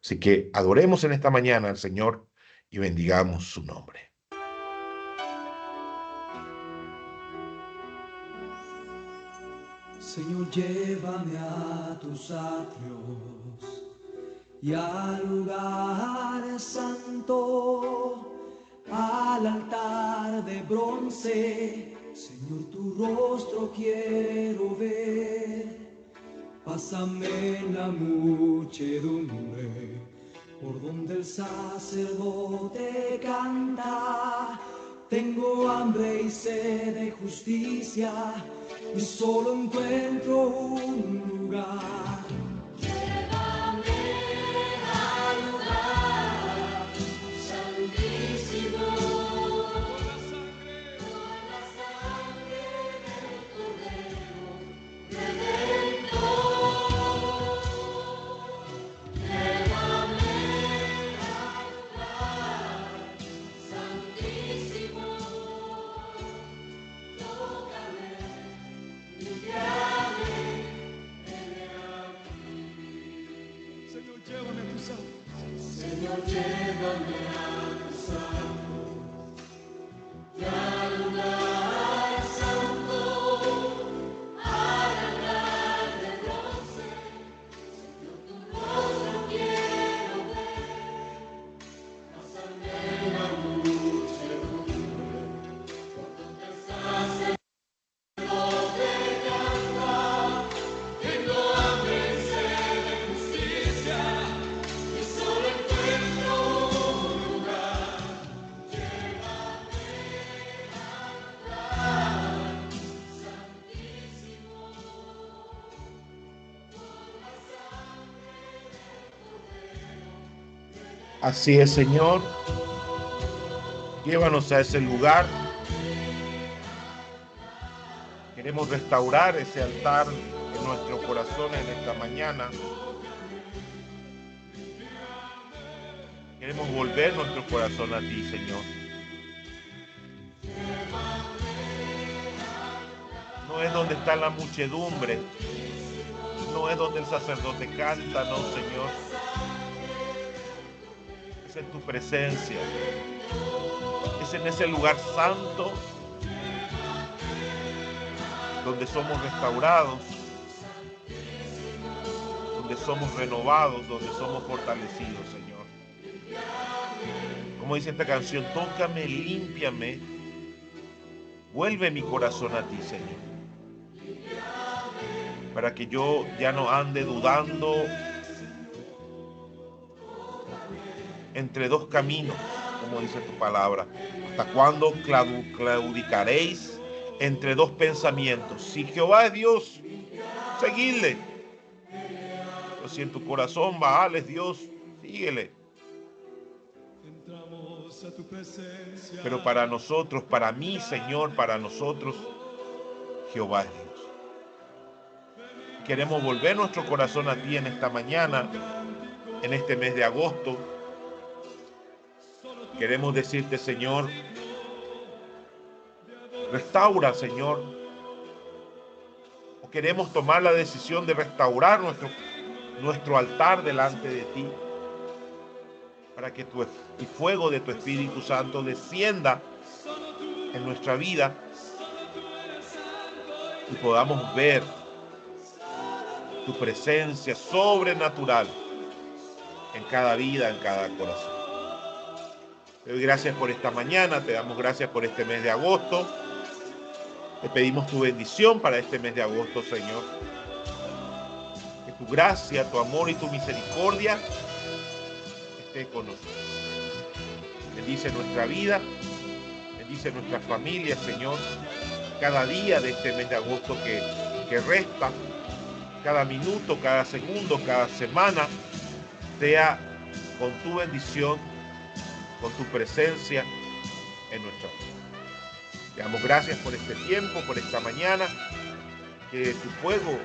Así que adoremos en esta mañana al Señor y bendigamos su nombre. Señor, llévame a tus atrios y al lugar santo, al altar de bronce. Señor, tu rostro quiero ver. Pásame en la muchedumbre, por donde el sacerdote canta. Tengo hambre y sed de justicia, y solo encuentro un lugar. Llévame al lugar santísimo, por la sangre del Cordero Redentor. Llévame al lugar santísimo, tócame, limpiame, heme aquí. Señor, llévame a tus atrios. Señor, llévame a tus atrios y al lugar santo, al altar de bronce. Señor, tu rostro quiero ver. Pásame en la muchedumbre, por donde el sacerdote canta. Tengo hambre y sed de justicia, y solo encuentro un lugar. Llévame al lugar santísimo, por la sangre del Cordero. Así es, Señor, llévanos a ese lugar. Queremos restaurar ese altar en nuestro corazón en esta mañana. Queremos volver nuestro corazón a ti, Señor. No es donde está la muchedumbre, no es donde el sacerdote canta, no, Señor. Es en tu presencia. Es en ese lugar santo donde somos restaurados, donde somos renovados, donde somos fortalecidos, Señor. Como dice esta canción, tócame, límpiame, vuelve mi corazón a ti, Señor, para que yo ya no ande dudando entre dos caminos, como dice tu palabra. ¿Hasta cuándo claudicaréis entre dos pensamientos? Si Jehová es Dios, seguidle. Pero si en tu corazón Baal es Dios, síguele. Pero para nosotros, para mí, Señor, para nosotros, Jehová es Dios. Queremos volver nuestro corazón a ti en esta mañana, en este mes de agosto. Queremos decirte, Señor, restaura, Señor. O queremos tomar la decisión de restaurar nuestro altar delante de ti, para que el fuego de tu Espíritu Santo descienda en nuestra vida y podamos ver tu presencia sobrenatural en cada vida, en cada corazón. Te doy gracias por esta mañana, te damos gracias por este mes de agosto. Te pedimos tu bendición para este mes de agosto, Señor. Que tu gracia, tu amor y tu misericordia esté con nosotros. Bendice nuestra vida, bendice nuestra familia, Señor. Cada día de este mes de agosto que resta, cada minuto, cada segundo, cada semana, sea con tu bendición, con tu presencia en nuestra vida. Te damos gracias por este tiempo, por esta mañana. Que tu fuego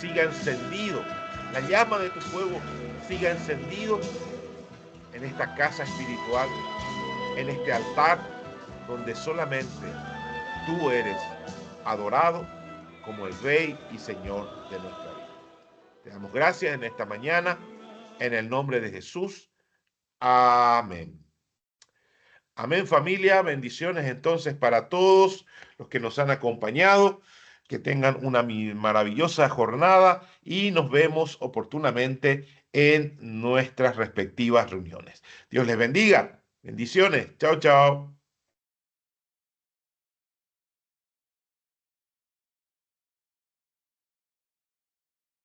siga encendido, la llama de tu fuego siga encendido en esta casa espiritual, en este altar donde solamente tú eres adorado como el Rey y Señor de nuestra vida. Te damos gracias en esta mañana, en el nombre de Jesús. Amén. Amén, familia. Bendiciones entonces para todos los que nos han acompañado. Que tengan una maravillosa jornada y nos vemos oportunamente en nuestras respectivas reuniones. Dios les bendiga. Bendiciones. Chao, chao.